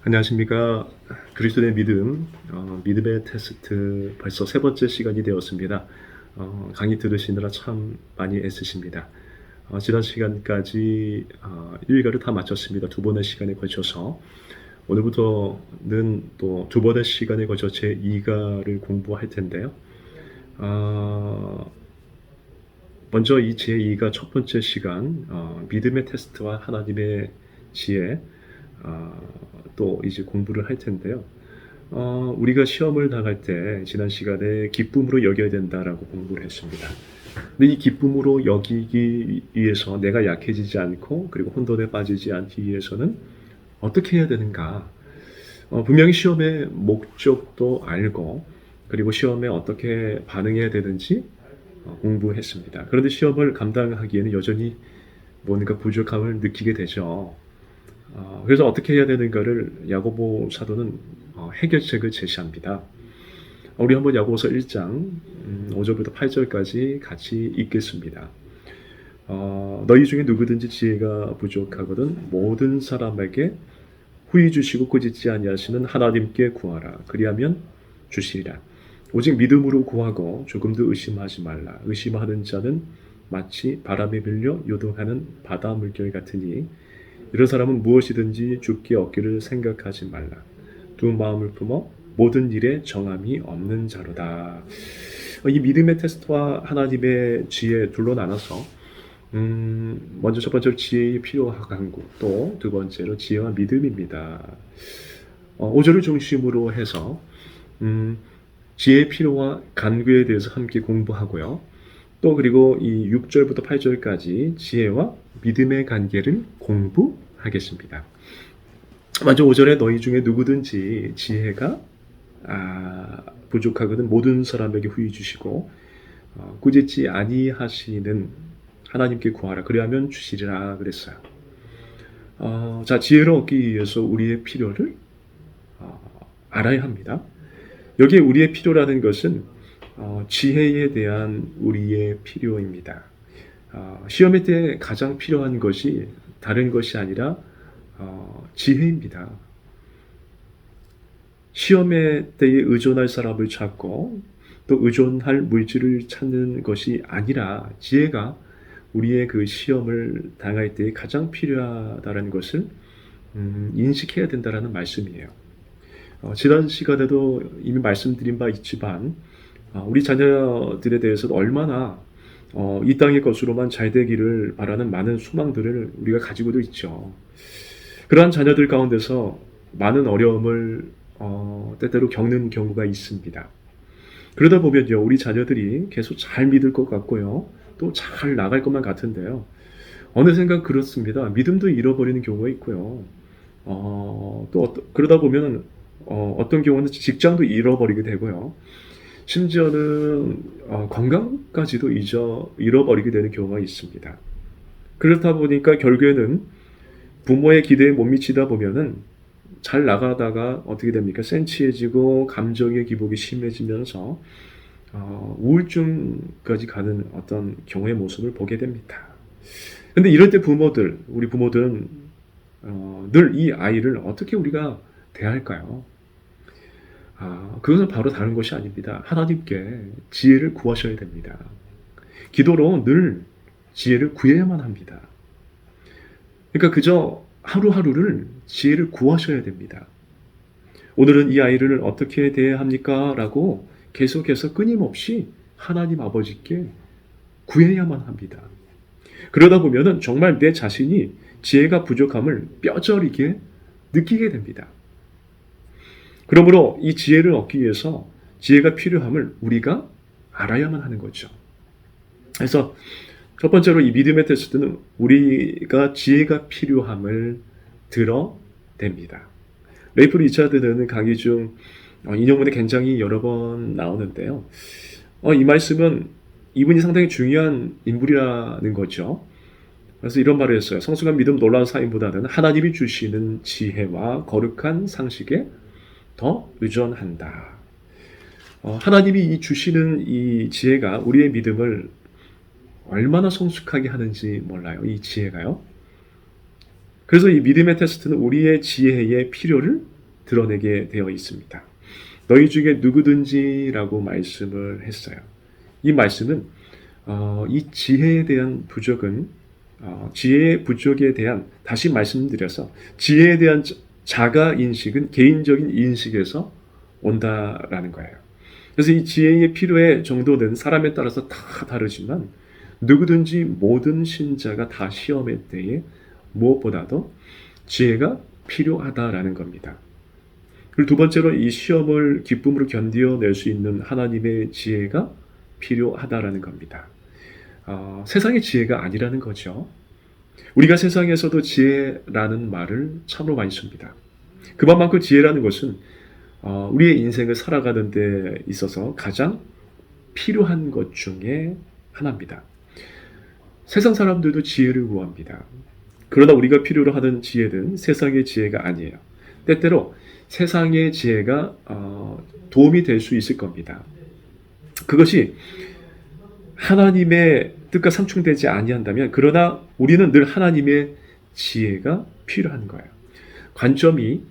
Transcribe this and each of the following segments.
안녕하십니까. 그리스도의 믿음, 믿음의 테스트 벌써 세 번째 시간이 되었습니다. 강의 들으시느라 참 많이 애쓰십니다. 지난 시간까지 일과를 다 마쳤습니다. 두 번의 시간에 걸쳐서. 오늘부터는 또 두 번의 시간에 걸쳐 제2가를 공부할 텐데요. 먼저 이 제2가 첫 번째 시간, 믿음의 테스트와 하나님의 지혜, 또 이제 공부를 할 텐데요. 우리가 시험을 당할 때 지난 시간에 기쁨으로 여겨야 된다라고 공부를 했습니다. 근데 이 기쁨으로 여기기 위해서 내가 약해지지 않고 그리고 혼돈에 빠지지 않기 위해서는 어떻게 해야 되는가? 분명히 시험의 목적도 알고 그리고 시험에 어떻게 반응해야 되는지 공부했습니다. 그런데 시험을 감당하기에는 여전히 뭔가 부족함을 느끼게 되죠. 그래서 어떻게 해야 되는가를 야고보 사도는 해결책을 제시합니다. 우리 한번 야고보서 1장 5절부터 8절까지 같이 읽겠습니다. 너희 중에 누구든지 지혜가 부족하거든 모든 사람에게 후히 주시고 꾸짖지 아니하시는 하나님께 구하라. 그리하면 주시리라. 오직 믿음으로 구하고 조금도 의심하지 말라. 의심하는 자는 마치 바람에 밀려 요동하는 바다 물결 같으니 이런 사람은 무엇이든지 주께 얻기를 생각하지 말라. 두 마음을 품어 모든 일에 정함이 없는 자로다. 이 믿음의 테스트와 하나님의 지혜 둘로 나눠서 먼저 첫 번째로 지혜의 필요한 강구, 또 두 번째로 지혜와 믿음입니다. 5절을 중심으로 해서 지혜의 필요와 간구에 대해서 함께 공부하고요. 또 그리고 이 6절부터 8절까지 지혜와 믿음의 관계를 공부하겠습니다. 먼저 5절에 너희 중에 누구든지 지혜가 부족하거든 모든 사람에게 후히 주시고 꾸짖지 아니하시는 하나님께 구하라. 그리하면 주시리라 그랬어요. 자, 지혜를 얻기 위해서 우리의 필요를 알아야 합니다. 여기에 우리의 필요라는 것은 지혜에 대한 우리의 필요입니다. 시험의 때 가장 필요한 것이 다른 것이 아니라 지혜입니다. 시험의 때에 의존할 사람을 찾고 또 의존할 물질을 찾는 것이 아니라 지혜가 우리의 그 시험을 당할 때에 가장 필요하다는 것을 인식해야 된다는 말씀이에요. 지난 시간에도 이미 말씀드린 바 있지만 우리 자녀들에 대해서도 얼마나 이 땅의 것으로만 잘 되기를 바라는 많은 소망들을 우리가 가지고도 있죠. 그러한 자녀들 가운데서 많은 어려움을 때때로 겪는 경우가 있습니다. 그러다 보면요, 우리 자녀들이 계속 잘 믿을 것 같고요, 또 잘 나갈 것만 같은데요, 어느샌가 그렇습니다. 믿음도 잃어버리는 경우가 있고요. 그러다 보면 어떤 경우는 직장도 잃어버리게 되고요. 심지어는 건강까지도 잃어버리게 되는 경우가 있습니다. 그렇다 보니까 결국에는 부모의 기대에 못 미치다 보면은 잘 나가다가 어떻게 됩니까? 센치해지고 감정의 기복이 심해지면서 우울증까지 가는 어떤 경우의 모습을 보게 됩니다. 근데 이럴 때 우리 부모들은 늘 이 아이를 어떻게 우리가 대할까요? 그것은 바로 다른 것이 아닙니다. 하나님께 지혜를 구하셔야 됩니다. 기도로 늘 지혜를 구해야만 합니다. 그러니까 그저 하루하루를 지혜를 구하셔야 됩니다. 오늘은 이 아이를 어떻게 대해야 합니까? 라고 계속해서 끊임없이 하나님 아버지께 구해야만 합니다. 그러다 보면은 정말 내 자신이 지혜가 부족함을 뼈저리게 느끼게 됩니다. 그러므로 이 지혜를 얻기 위해서 지혜가 필요함을 우리가 알아야만 하는 거죠. 그래서 첫 번째로 이 믿음의 테스트는 우리가 지혜가 필요함을 드러냅니다. 레이프 리차드는 강의 중 인용문에 굉장히 여러 번 나오는데요. 이 말씀은 이분이 상당히 중요한 인물이라는 거죠. 그래서 이런 말을 했어요. 성숙한 믿음 놀라운 사인보다는 하나님이 주시는 지혜와 거룩한 상식에 더 의존한다. 하나님이 주시는 이 지혜가 우리의 믿음을 얼마나 성숙하게 하는지 몰라요. 이 지혜가요. 그래서 이 믿음의 테스트는 우리의 지혜의 필요를 드러내게 되어 있습니다. 너희 중에 누구든지라고 말씀을 했어요. 이 말씀은 이 지혜에 대한 부족은 지혜의 부족에 대한, 다시 말씀드려서 지혜에 대한 자가 인식은 개인적인 인식에서 온다라는 거예요. 그래서 이 지혜의 필요의 정도는 사람에 따라서 다 다르지만 누구든지 모든 신자가 다 시험의 때에 무엇보다도 지혜가 필요하다라는 겁니다. 그리고 두 번째로 이 시험을 기쁨으로 견뎌낼 수 있는 하나님의 지혜가 필요하다라는 겁니다. 세상의 지혜가 아니라는 거죠. 우리가 세상에서도 지혜라는 말을 참으로 많이 씁니다. 그만큼 지혜라는 것은 우리의 인생을 살아가는 데 있어서 가장 필요한 것 중에 하나입니다. 세상 사람들도 지혜를 구합니다. 그러나 우리가 필요로 하는 지혜는 세상의 지혜가 아니에요. 때때로 세상의 지혜가 도움이 될 수 있을 겁니다. 그것이 하나님의 뜻과 상충되지 아니한다면, 그러나 우리는 늘 하나님의 지혜가 필요한 거예요. 관점이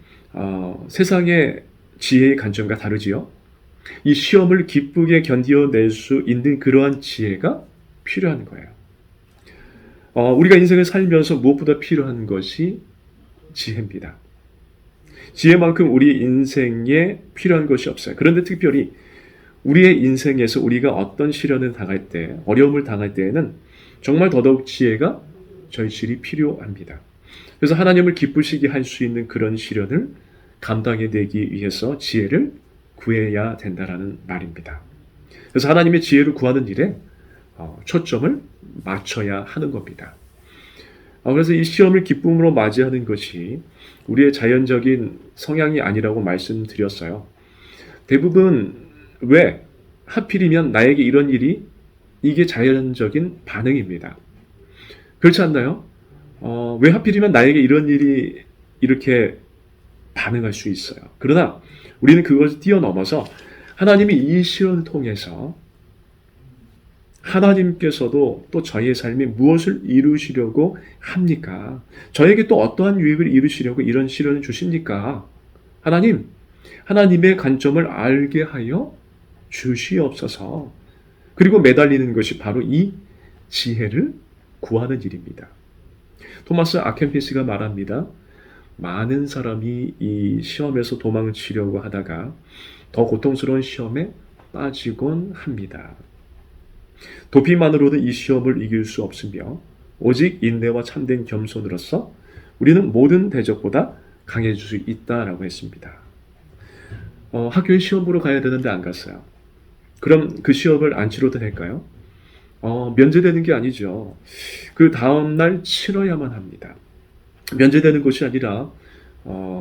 세상의 지혜의 관점과 다르지요. 이 시험을 기쁘게 견뎌낼 수 있는 그러한 지혜가 필요한 거예요. 우리가 인생을 살면서 무엇보다 필요한 것이 지혜입니다. 지혜만큼 우리 인생에 필요한 것이 없어요. 그런데 특별히 우리의 인생에서 우리가 어떤 시련을 당할 때, 어려움을 당할 때에는 정말 더더욱 지혜가 절실히 필요합니다. 그래서 하나님을 기쁘시게 할 수 있는 그런 시련을 감당해내기 위해서 지혜를 구해야 된다라는 말입니다. 그래서 하나님의 지혜를 구하는 일에 초점을 맞춰야 하는 겁니다. 그래서 이 시험을 기쁨으로 맞이하는 것이 우리의 자연적인 성향이 아니라고 말씀드렸어요. 대부분 왜 하필이면 나에게 이런 일이, 이게 자연적인 반응입니다. 그렇지 않나요? 왜 하필이면 나에게 이런 일이 이렇게 반응할 수 있어요. 그러나 우리는 그것을 뛰어넘어서 하나님이 이 시련을 통해서 하나님께서도 또 저희의 삶에 무엇을 이루시려고 합니까? 저에게 또 어떠한 유익을 이루시려고 이런 시련을 주십니까? 하나님의 관점을 알게 하여 주시옵소서. 그리고 매달리는 것이 바로 이 지혜를 구하는 일입니다. 토마스 아켄피스가 말합니다. 많은 사람이 이 시험에서 도망치려고 하다가 더 고통스러운 시험에 빠지곤 합니다. 도피만으로는 이 시험을 이길 수 없으며 오직 인내와 참된 겸손으로서 우리는 모든 대적보다 강해질 수 있다라고 했습니다. 학교에 시험 보러 가야 되는데 안 갔어요. 그럼 그 시험을 안 치러도 될까요? 면제되는 게 아니죠. 그 다음날 치러야만 합니다. 면제되는 것이 아니라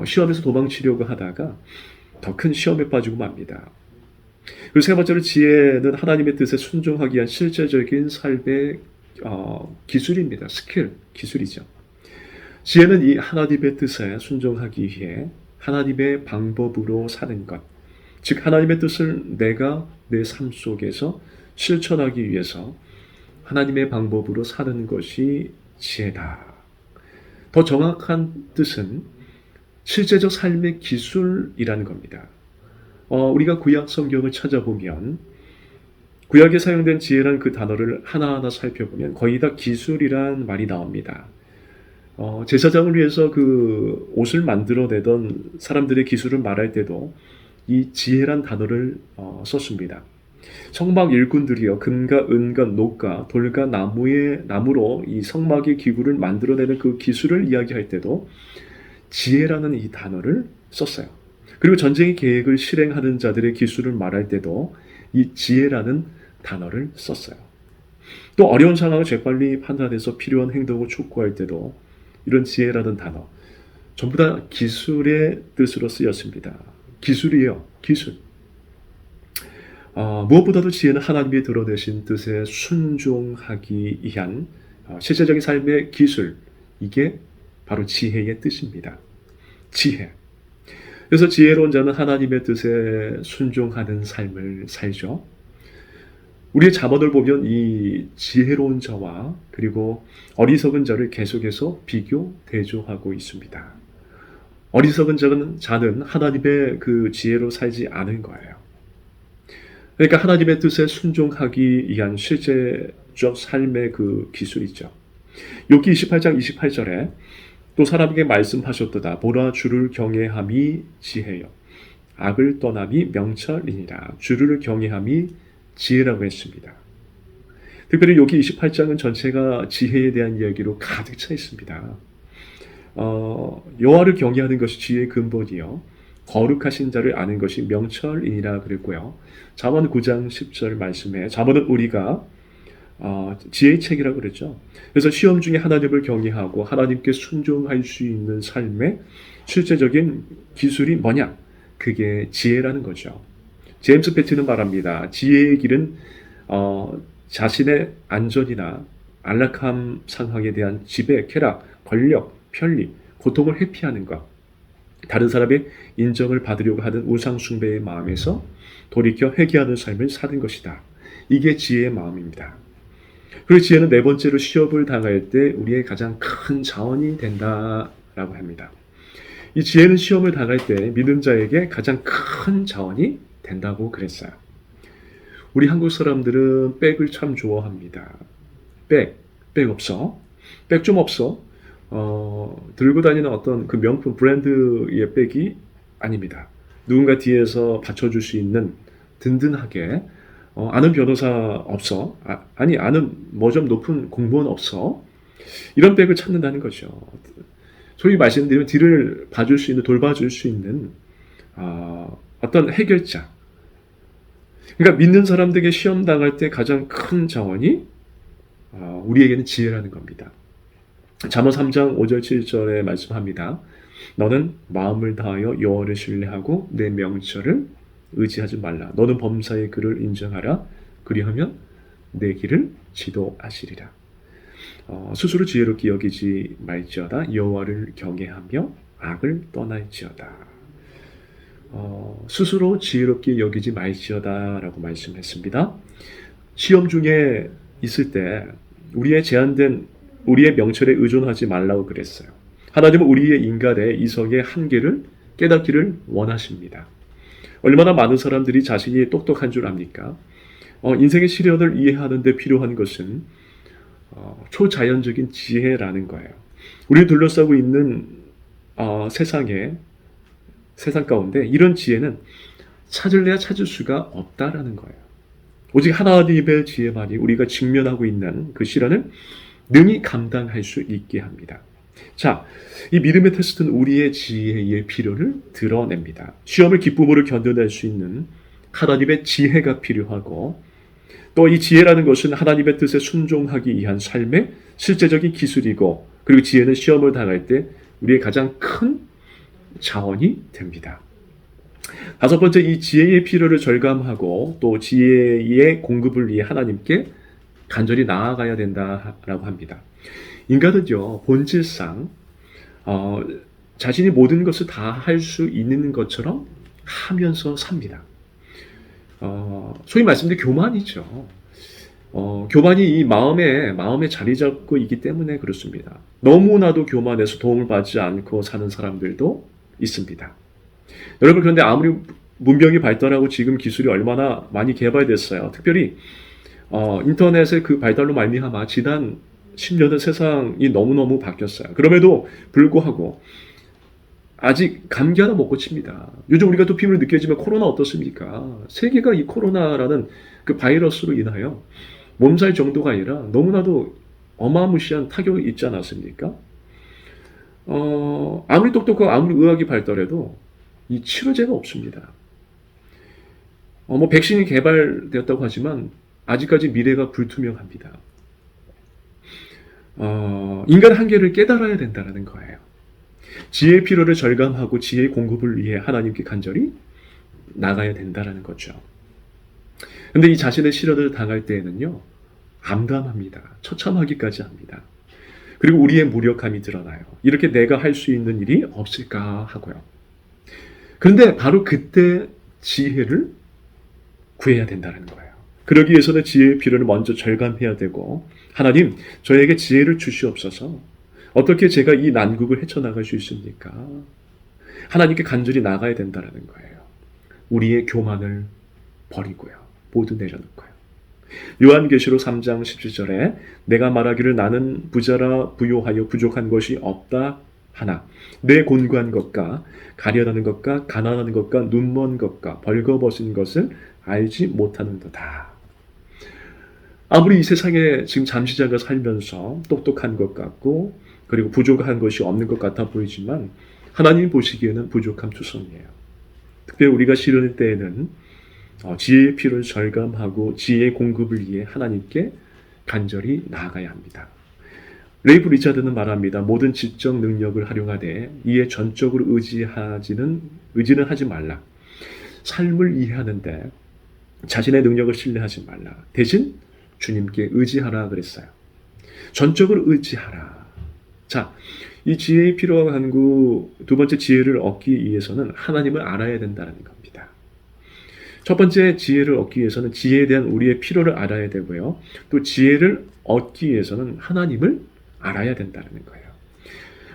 시험에서 도망치려고 하다가 더 큰 시험에 빠지고 맙니다. 그리고 세 번째로 지혜는 하나님의 뜻에 순종하기 위한 실제적인 삶의 기술입니다. 기술이죠. 지혜는 이 하나님의 뜻에 순종하기 위해 하나님의 방법으로 사는 것, 즉 하나님의 뜻을 내가 내 삶 속에서 실천하기 위해서 하나님의 방법으로 사는 것이 지혜다. 더 정확한 뜻은 실제적 삶의 기술이라는 겁니다. 우리가 구약 성경을 찾아보면 구약에 사용된 지혜라는 그 단어를 하나하나 살펴보면 거의 다 기술이란 말이 나옵니다. 제사장을 위해서 그 옷을 만들어내던 사람들의 기술을 말할 때도 이 지혜란 단어를 썼습니다. 성막 일꾼들이요, 금과 은과 녹과 돌과 나무로 이 성막의 기구를 만들어내는 그 기술을 이야기할 때도 지혜라는 이 단어를 썼어요. 그리고 전쟁의 계획을 실행하는 자들의 기술을 말할 때도 이 지혜라는 단어를 썼어요. 또 어려운 상황을 재빨리 판단해서 필요한 행동을 촉구할 때도 이런 지혜라는 단어, 전부 다 기술의 뜻으로 쓰였습니다. 기술이에요. 기술. 무엇보다도 지혜는 하나님이 드러내신 뜻에 순종하기 위한 실제적인 삶의 기술, 이게 바로 지혜의 뜻입니다. 지혜. 그래서 지혜로운 자는 하나님의 뜻에 순종하는 삶을 살죠. 우리의 잠언을 보면 이 지혜로운 자와 그리고 어리석은 자를 계속해서 비교, 대조하고 있습니다. 어리석은 자는 하나님의 그 지혜로 살지 않은 거예요. 그러니까 하나님의 뜻에 순종하기 위한 실제적 삶의 그 기술이죠. 욥기 28장 28절에 또 사람에게 말씀하셨도다. 보라 주를 경외함이 지혜요 악을 떠남이 명철이니라. 주를 경외함이 지혜라고 했습니다. 특별히 욥기 28장은 전체가 지혜에 대한 이야기로 가득 차 있습니다. 여호와를 경외하는 것이 지혜의 근본이요 거룩하신 자를 아는 것이 명철이니라 그랬고요. 잠언 9장 10절 말씀에 잠언은 우리가 지혜의 책이라고 그랬죠. 그래서 시험 중에 하나님을 경외하고 하나님께 순종할 수 있는 삶의 실제적인 기술이 뭐냐? 그게 지혜라는 거죠. 제임스 패티는 말합니다. 지혜의 길은 자신의 안전이나 안락함 상황에 대한 지배, 쾌락, 권력, 편리, 고통을 회피하는 것, 다른 사람의 인정을 받으려고 하는 우상 숭배의 마음에서 돌이켜 회개하는 삶을 사는 것이다. 이게 지혜의 마음입니다. 그리고 지혜는 네 번째로 시험을 당할 때 우리의 가장 큰 자원이 된다라고 합니다. 이 지혜는 시험을 당할 때 믿는 자에게 가장 큰 자원이 된다고 그랬어요. 우리 한국 사람들은 백을 참 좋아합니다. 백 없어? 백 좀 없어? 들고 다니는 어떤 그 명품 브랜드의 백이 아닙니다. 누군가 뒤에서 받쳐줄 수 있는 든든하게 아는 변호사 없어? 아는 뭐 좀 높은 공무원 없어? 이런 백을 찾는다는 거죠. 소위 말씀드리면 뒤를 봐줄 수 있는, 돌봐줄 수 있는 어떤 해결자. 그러니까 믿는 사람들에게 시험 당할 때 가장 큰 자원이 우리에게는 지혜라는 겁니다. 잠언 3장 5절 7절에 말씀합니다. 너는 마음을 다하여 여호와를 신뢰하고 내 명철을 의지하지 말라. 너는 범사의 그를 인정하라. 그리하면 내 길을 지도하시리라. 스스로 지혜롭게 여기지 말지어다. 여호와를 경외하며 악을 떠날지어다. 스스로 지혜롭게 여기지 말지어다라고 말씀했습니다. 시험 중에 있을 때 우리의 명철에 의존하지 말라고 그랬어요. 하나님은 우리의 인간의 이성의 한계를 깨닫기를 원하십니다. 얼마나 많은 사람들이 자신이 똑똑한 줄 압니까? 인생의 시련을 이해하는 데 필요한 것은 초자연적인 지혜라는 거예요. 우리를 둘러싸고 있는 세상 가운데 이런 지혜는 찾을래야 찾을 수가 없다라는 거예요. 오직 하나님의 지혜만이 우리가 직면하고 있는 그 시련을 능히 감당할 수 있게 합니다. 자, 이 믿음의 테스트는 우리의 지혜의 필요를 드러냅니다. 시험을 기쁨으로 견뎌낼 수 있는 하나님의 지혜가 필요하고 또 이 지혜라는 것은 하나님의 뜻에 순종하기 위한 삶의 실제적인 기술이고 그리고 지혜는 시험을 당할 때 우리의 가장 큰 자원이 됩니다. 다섯 번째, 이 지혜의 필요를 절감하고 또 지혜의 공급을 위해 하나님께 간절히 나아가야 된다라고 합니다. 인간은요, 본질상 자신이 모든 것을 다 할 수 있는 것처럼 하면서 삽니다. 소위 말씀드린 교만이죠. 교만이 이 마음에 자리 잡고 있기 때문에 그렇습니다. 너무나도 교만해서 도움을 받지 않고 사는 사람들도 있습니다. 여러분, 그런데 아무리 문명이 발달하고 지금 기술이 얼마나 많이 개발됐어요. 특별히 인터넷의 그 발달로 말미암아 지난 10년은 세상이 너무너무 바뀌었어요. 그럼에도 불구하고 아직 감기 하나 못 고칩니다. 요즘 우리가 두피물이 느껴지면 코로나 어떻습니까? 세계가 이 코로나라는 그 바이러스로 인하여 몸살 정도가 아니라 너무나도 어마무시한 타격이 있지 않았습니까? 아무리 똑똑하고 아무리 의학이 발달해도 이 치료제가 없습니다. 백신이 개발되었다고 하지만 아직까지 미래가 불투명합니다. 인간의 한계를 깨달아야 된다는 거예요. 지혜의 필요를 절감하고 지혜의 공급을 위해 하나님께 간절히 나가야 된다는 거죠. 근데 이 자신의 시련을 당할 때에는요, 암담합니다. 처참하기까지 합니다. 그리고 우리의 무력함이 드러나요. 이렇게 내가 할 수 있는 일이 없을까 하고요. 그런데 바로 그때 지혜를 구해야 된다는 거예요. 그러기 위해서는 지혜의 필요를 먼저 절감해야 되고, 하나님, 저에게 지혜를 주시옵소서. 어떻게 제가 이 난국을 헤쳐나갈 수 있습니까? 하나님께 간절히 나가야 된다는 거예요. 우리의 교만을 버리고요. 모두 내려놓고요. 요한계시록 3장 17절에 내가 말하기를 나는 부자라 부요하여 부족한 것이 없다 하나 내 곤고한 것과 가련하는 것과 가난한 것과 눈먼 것과 벌거벗은 것을 알지 못하는도다. 아무리 이 세상에 지금 잠시자가 살면서 똑똑한 것 같고 그리고 부족한 것이 없는 것 같아 보이지만 하나님 보시기에는 부족함 투성이에요. 특별히 우리가 시련의 때에는 지혜의 필요를 절감하고 지혜의 공급을 위해 하나님께 간절히 나아가야 합니다. 레이프 리차드는 말합니다. 모든 지적 능력을 활용하되 이에 전적으로 의지는 하지 말라. 삶을 이해하는데 자신의 능력을 신뢰하지 말라. 대신 주님께 의지하라 그랬어요. 전적으로 의지하라. 자, 이 지혜의 필요와 간구 두 번째 지혜를 얻기 위해서는 하나님을 알아야 된다는 겁니다. 첫 번째 지혜를 얻기 위해서는 지혜에 대한 우리의 필요를 알아야 되고요. 또 지혜를 얻기 위해서는 하나님을 알아야 된다는 거예요.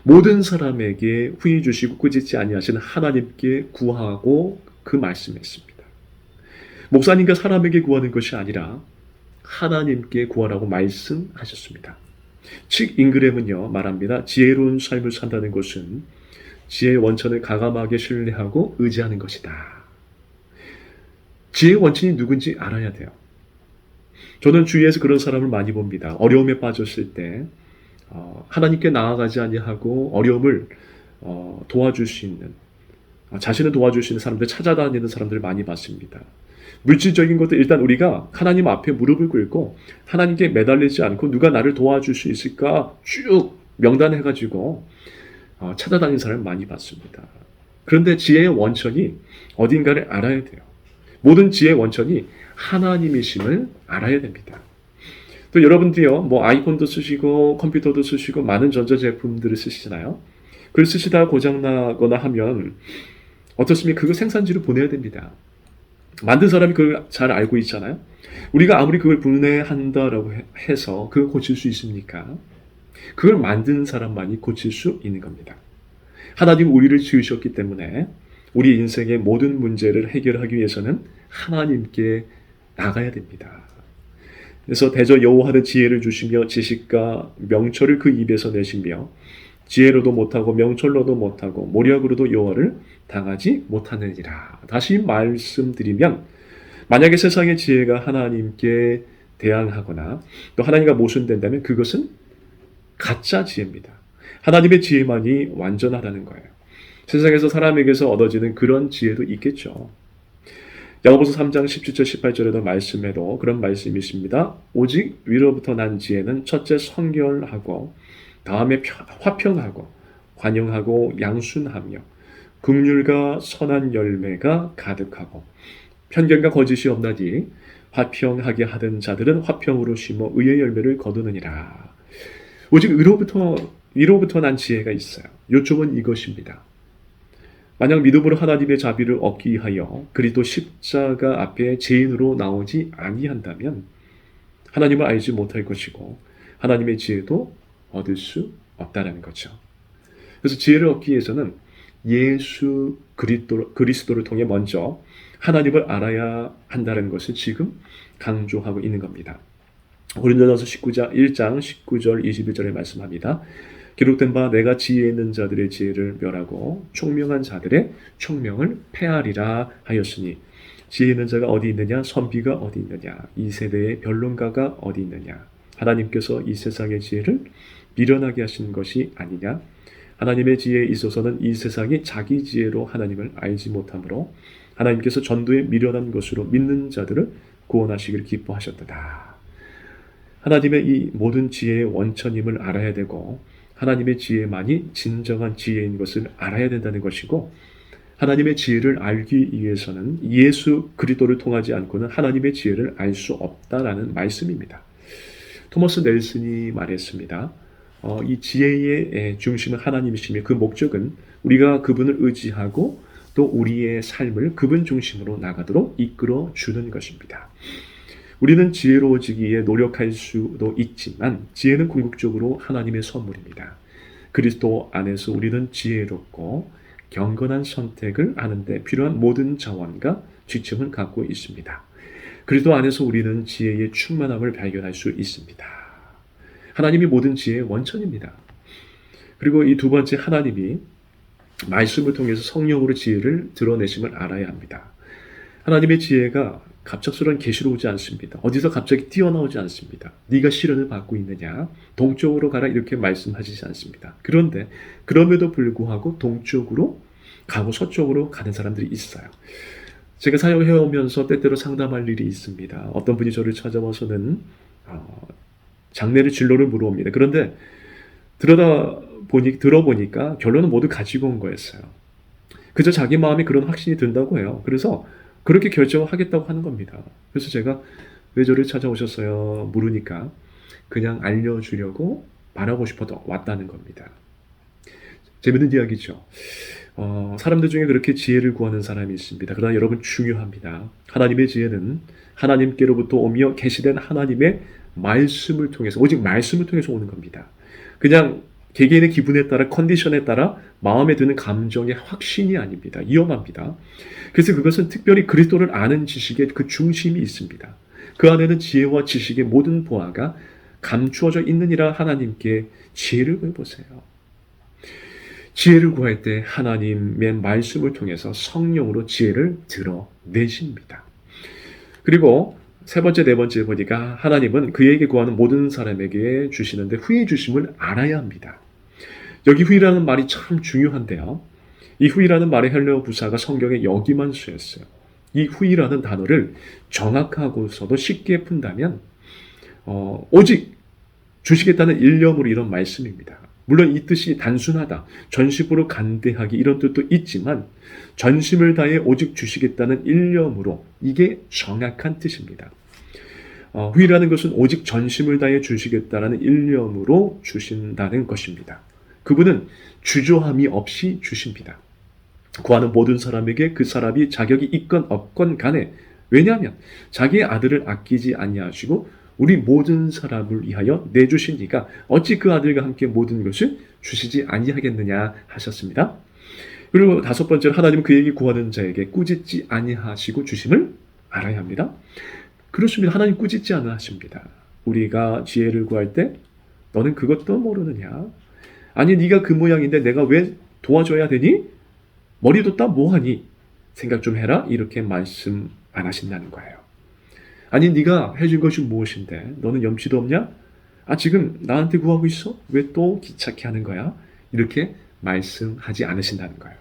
모든 사람에게 후히 주시고 꾸짖지 아니하시는 하나님께 구하고 그 말씀했습니다. 목사님과 사람에게 구하는 것이 아니라 하나님께 구하라고 말씀하셨습니다. 즉 잉그램은요 말합니다. 지혜로운 삶을 산다는 것은 지혜의 원천을 가감하게 신뢰하고 의지하는 것이다. 지혜의 원천이 누군지 알아야 돼요. 저는 주위에서 그런 사람을 많이 봅니다. 어려움에 빠졌을 때 하나님께 나아가지 아니하고 어려움을 도와줄 수 있는 자신을 도와줄 수 있는 사람들 찾아다니는 사람들을 많이 봤습니다. 물질적인 것도 일단 우리가 하나님 앞에 무릎을 꿇고 하나님께 매달리지 않고 누가 나를 도와줄 수 있을까 쭉 명단해가지고 찾아다니는 사람을 많이 봤습니다. 그런데 지혜의 원천이 어딘가를 알아야 돼요. 모든 지혜의 원천이 하나님이심을 알아야 됩니다. 또 여러분들이요, 뭐 아이폰도 쓰시고 컴퓨터도 쓰시고 많은 전자제품들을 쓰시잖아요. 그걸 쓰시다가 고장나거나 하면 어떻습니까? 그거 생산지로 보내야 됩니다. 만든 사람이 그걸 잘 알고 있잖아요. 우리가 아무리 그걸 분해한다라고 해서 그걸 고칠 수 있습니까? 그걸 만든 사람만이 고칠 수 있는 겁니다. 하나님 우리를 지으셨기 때문에 우리 인생의 모든 문제를 해결하기 위해서는 하나님께 나가야 됩니다. 그래서 대저 여호와는 지혜를 주시며 지식과 명철을 그 입에서 내시며 지혜로도 못하고 명철로도 못하고 모략으로도 여호와를 당하지 못하느니라. 다시 말씀드리면 만약에 세상의 지혜가 하나님께 대항하거나 또 하나님과 모순된다면 그것은 가짜 지혜입니다. 하나님의 지혜만이 완전하다는 거예요. 세상에서 사람에게서 얻어지는 그런 지혜도 있겠죠. 야고보서 3장 17절 18절에도 말씀에도 그런 말씀이 있습니다. 오직 위로부터 난 지혜는 첫째 성결하고 다음에 화평하고 관용하고 양순하며 긍휼과 선한 열매가 가득하고 편견과 거짓이 없나니 화평하게 하던 자들은 화평으로 심어 의의 열매를 거두느니라. 오직 위로부터 난 지혜가 있어요. 요점은 이것입니다. 만약 믿음으로 하나님의 자비를 얻기 위하여 그리스도 십자가 앞에 죄인으로 나오지 아니한다면 하나님을 알지 못할 것이고 하나님의 지혜도 얻을 수 없다는 거죠. 그래서 지혜를 얻기 위해서는 예수 그리스도를 통해 먼저 하나님을 알아야 한다는 것을 지금 강조하고 있는 겁니다. 고린도전서 1장 19절 21절에 말씀합니다. 기록된 바 내가 지혜 있는 자들의 지혜를 멸하고 총명한 자들의 총명을 폐하리라 하였으니 지혜 있는 자가 어디 있느냐 선비가 어디 있느냐 이 세대의 변론가가 어디 있느냐 하나님께서 이 세상의 지혜를 미련하게 하신 것이 아니냐 하나님의 지혜에 있어서는 이 세상이 자기 지혜로 하나님을 알지 못하므로 하나님께서 전도에 미련한 것으로 믿는 자들을 구원하시기를 기뻐하셨도다. 하나님의 이 모든 지혜의 원천임을 알아야 되고 하나님의 지혜만이 진정한 지혜인 것을 알아야 된다는 것이고 하나님의 지혜를 알기 위해서는 예수 그리스도를 통하지 않고는 하나님의 지혜를 알 수 없다라는 말씀입니다. 토머스 넬슨이 말했습니다. 이 지혜의 중심은 하나님이시며 그 목적은 우리가 그분을 의지하고 또 우리의 삶을 그분 중심으로 나가도록 이끌어 주는 것입니다. 우리는 지혜로워지기 위해 노력할 수도 있지만 지혜는 궁극적으로 하나님의 선물입니다. 그리스도 안에서 우리는 지혜롭고 경건한 선택을 하는데 필요한 모든 자원과 지침을 갖고 있습니다. 그리스도 안에서 우리는 지혜의 충만함을 발견할 수 있습니다. 하나님이 모든 지혜의 원천입니다. 그리고 이 두 번째, 하나님이 말씀을 통해서 성령으로 지혜를 드러내심을 알아야 합니다. 하나님의 지혜가 갑작스러운 계시로 오지 않습니다. 어디서 갑자기 뛰어나오지 않습니다. 네가 시련을 받고 있느냐? 동쪽으로 가라, 이렇게 말씀하시지 않습니다. 그런데 그럼에도 불구하고 동쪽으로 가고 서쪽으로 가는 사람들이 있어요. 제가 사역해오면서 때때로 상담할 일이 있습니다. 어떤 분이 저를 찾아와서는 장례를 진로를 물어옵니다. 그런데 들어보니까 결론은 모두 가지고 온 거였어요. 그저 자기 마음에 그런 확신이 든다고 해요. 그래서 그렇게 결정하겠다고 하는 겁니다. 그래서 제가 왜 저를 찾아오셨어요? 물으니까 그냥 알려주려고 말하고 싶어서 왔다는 겁니다. 재밌는 이야기죠. 사람들 중에 그렇게 지혜를 구하는 사람이 있습니다. 그러나 여러분, 중요합니다. 하나님의 지혜는 하나님께로부터 오며 계시된 하나님의 말씀을 통해서, 오직 말씀을 통해서 오는 겁니다. 그냥 개개인의 기분에 따라, 컨디션에 따라 마음에 드는 감정의 확신이 아닙니다. 위험합니다. 그래서 그것은 특별히 그리스도를 아는 지식의 그 중심이 있습니다. 그 안에는 지혜와 지식의 모든 보화가 감추어져 있느니라. 하나님께 지혜를 구해보세요. 지혜를 구할 때 하나님의 말씀을 통해서 성령으로 지혜를 드러내십니다. 그리고 세 번째, 네 번째 보니까 하나님은 그에게 구하는 모든 사람에게 주시는데 후히 주심을 알아야 합니다. 여기 후히라는 말이 참 중요한데요. 이 후히라는 말의 헬라어 부사가 성경에 여기만 쓰였어요. 이 후히라는 단어를 정확하고서도 쉽게 푼다면 오직 주시겠다는 일념으로 이런 말씀입니다. 물론 이 뜻이 단순하다, 전심으로 간대하기, 이런 뜻도 있지만 전심을 다해 오직 주시겠다는 일념으로, 이게 정확한 뜻입니다. 후히라는 것은 오직 전심을 다해 주시겠다는 일념으로 주신다는 것입니다. 그분은 주저함이 없이 주십니다. 구하는 모든 사람에게 그 사람이 자격이 있건 없건 간에, 왜냐하면 자기의 아들을 아끼지 아니하시고 우리 모든 사람을 위하여 내주신 이가 어찌 그 아들과 함께 모든 것을 주시지 아니하겠느냐 하셨습니다. 그리고 다섯 번째로, 하나님은 그에게 구하는 자에게 꾸짖지 아니하시고 주심을 알아야 합니다. 그렇습니다. 하나님 꾸짖지 않으십니다. 우리가 지혜를 구할 때 너는 그것도 모르느냐? 아니, 네가 그 모양인데 내가 왜 도와줘야 되니? 머리도 따 뭐하니? 생각 좀 해라, 이렇게 말씀 안 하신다는 거예요. 아니, 네가 해준 것이 무엇인데 너는 염치도 없냐? 지금 나한테 구하고 있어? 왜 또 귀찮게 하는 거야? 이렇게 말씀하지 않으신다는 거예요.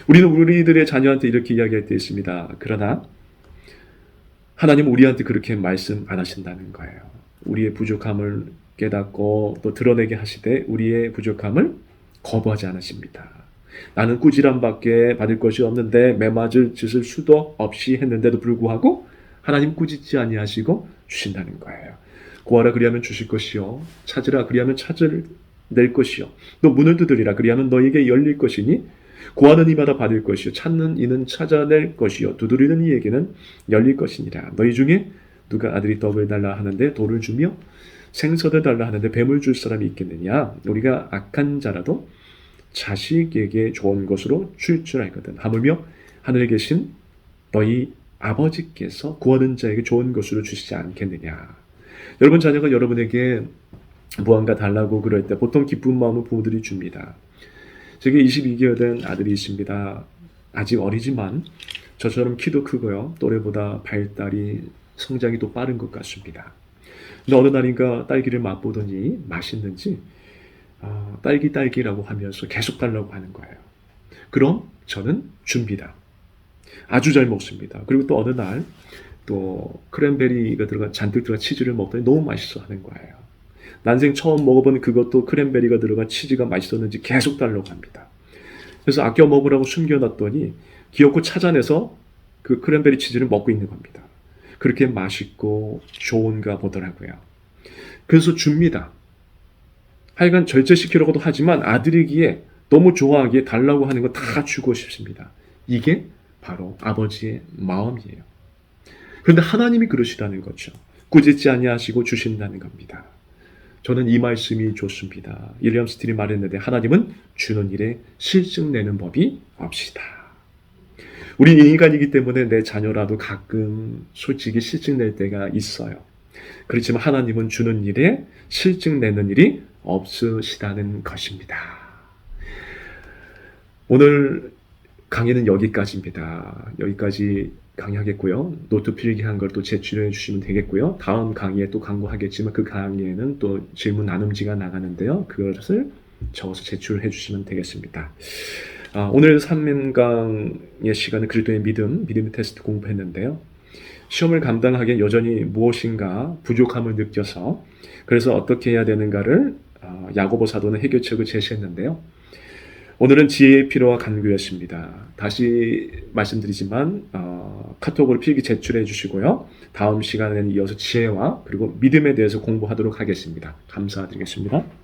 우리는 우리들의 자녀한테 이렇게 이야기할 때 있습니다. 그러나 하나님은 우리한테 그렇게 말씀 안 하신다는 거예요. 우리의 부족함을 깨닫고 또 드러내게 하시되 우리의 부족함을 거부하지 않으십니다. 나는 꾸지람밖에 받을 것이 없는데 매맞을 짓을 수도 없이 했는데도 불구하고 하나님 꾸짖지 아니하시고 주신다는 거예요. 구하라 그리하면 주실 것이요, 찾으라 그리하면 찾을 것이요, 또 문을 두드리라 그리하면 너에게 열릴 것이니 구하는 이마다 받을 것이요, 찾는 이는 찾아낼 것이요, 두드리는 이에게는 열릴 것이니라. 너희 중에 누가 아들이 떡을 달라 하는데 돌을 주며 생선을 달라 하는데 뱀을 줄 사람이 있겠느냐? 우리가 악한 자라도 자식에게 좋은 것으로 줄 줄 알거든. 하물며 하늘에 계신 너희 아버지께서 구하는 자에게 좋은 것으로 주시지 않겠느냐. 여러분, 자녀가 여러분에게 무언가 달라고 그럴 때 보통 기쁜 마음을 부모들이 줍니다. 제게 22개월 된 아들이 있습니다. 아직 어리지만 저처럼 키도 크고요, 또래보다 발달이 성장이 또 빠른 것 같습니다. 근데 어느 날인가 딸기를 맛보더니 맛있는지 딸기라고 하면서 계속 달라고 하는 거예요. 그럼 저는 줍니다. 아주 잘 먹습니다. 그리고 또 어느 날 또 크랜베리가 잔뜩 들어간 치즈를 먹더니 너무 맛있어 하는 거예요. 난생 처음 먹어본 그것도 크랜베리가 들어간 치즈가 맛있었는지 계속 달라고 합니다. 그래서 아껴 먹으라고 숨겨놨더니 기어코 찾아내서 그 크랜베리 치즈를 먹고 있는 겁니다. 그렇게 맛있고 좋은가 보더라고요. 그래서 줍니다. 하여간 절제시키려고도 하지만 아들이기에 너무 좋아하기에 달라고 하는 거 다 주고 싶습니다. 이게 바로 아버지의 마음이에요. 그런데 하나님이 그러시다는 거죠. 꾸짖지 아니하시고 주신다는 겁니다. 저는 이 말씀이 좋습니다. 윌리엄 스틸이 말했는데 하나님은 주는 일에 실증 내는 법이 없시다. 우린 인간이기 때문에 내 자녀라도 가끔 솔직히 실증 낼 때가 있어요. 그렇지만 하나님은 주는 일에 실증 내는 일이 없으시다는 것입니다. 오늘 강의는 여기까지입니다. 여기까지 강의하겠고요. 노트 필기한 걸 또 제출해 주시면 되겠고요. 다음 강의에 또 강구하겠지만 그 강의에는 또 질문 나눔지가 나가는데요. 그것을 적어서 제출해 주시면 되겠습니다. 오늘 3인강의 시간은 그리스도의 믿음의 테스트 공부했는데요. 시험을 감당하기에 여전히 무엇인가 부족함을 느껴서 그래서 어떻게 해야 되는가를 야고보 사도는 해결책을 제시했는데요. 오늘은 지혜의 필요와 간구였습니다. 다시 말씀드리지만 카톡으로 필기 제출해 주시고요. 다음 시간에는 이어서 지혜와 그리고 믿음에 대해서 공부하도록 하겠습니다. 감사드리겠습니다.